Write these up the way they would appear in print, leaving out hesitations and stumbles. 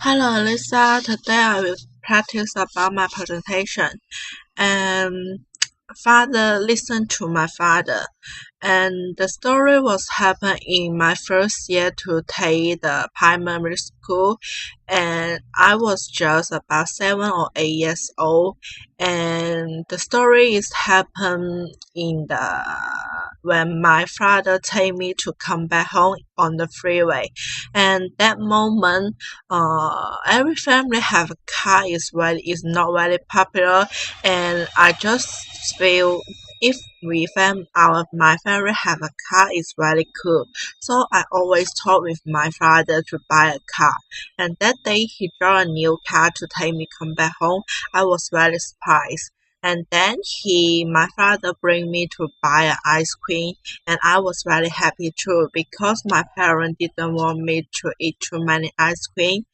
Hello, Lisa. Today I will practice about my presentation. And father listened to my father. And the story was happened in my first year to take the primary school, and I was just about 7 or 8 years old. And the story is happened in the when my father take me to come back home on the freeway, and that moment, every family have a car is not very popular, and I just feel if my family have a car is very cool. So I always talk with my father to buy a car. And that day he brought a new car to take me come back home. I was very surprised. And then my father bring me to buy an ice cream, and I was very happy too because my parents didn't want me to eat too many ice cream.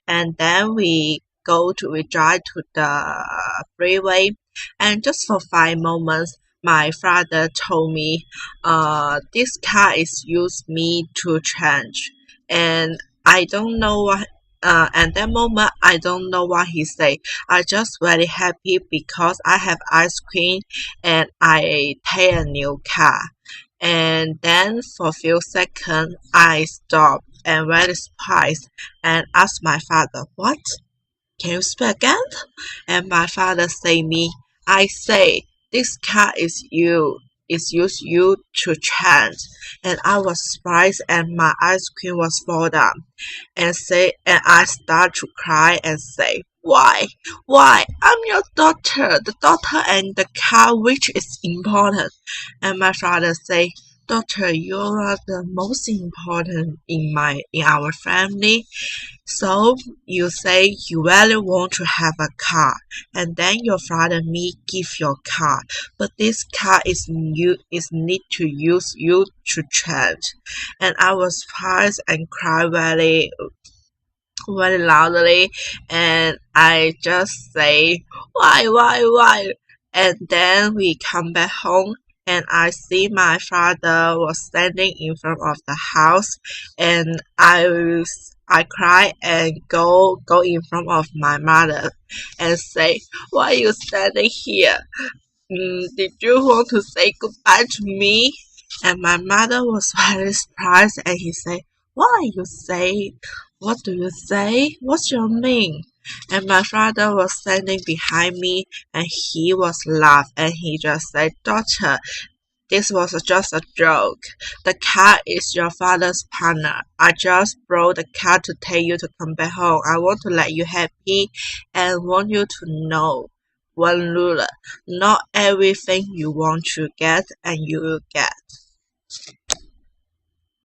And then we drive to the freeway, and just for 5 moments my father told me, this car is used me to change, and I don't know what. At that moment, I don't know what he said. I just very happy because I have ice cream and I take a new car. And then for a few seconds, I stopped and very surprised and asked my father, "What? Can you speak again?" And my father say me, "I say this car is used you to change." And I was surprised and my ice cream was fall down. And I start to cry and say, "Why? Why? I'm your daughter. The daughter and the car which is important." And my father say, "Daughter, you are the most important in our family. So you say you really want to have a car, and then your father me give your car, but this car is need to use you to change." And I was surprised and cried very loudly, and I just say, why?" And then we come back home, and I see my father was standing in front of the house, and I cry and go in front of my mother and say, "Why are you standing here? Did you want to say goodbye to me?" And my mother was very surprised, and he said, "Why you say? What do you say? What's your mean?" And my father was standing behind me, and he was laugh, and he just said, "Daughter, this was just a joke. The car is your father's partner. I just brought the car to take you to come back home. I want to let you happy and want you to know one rule. Not everything you want to get and you will get."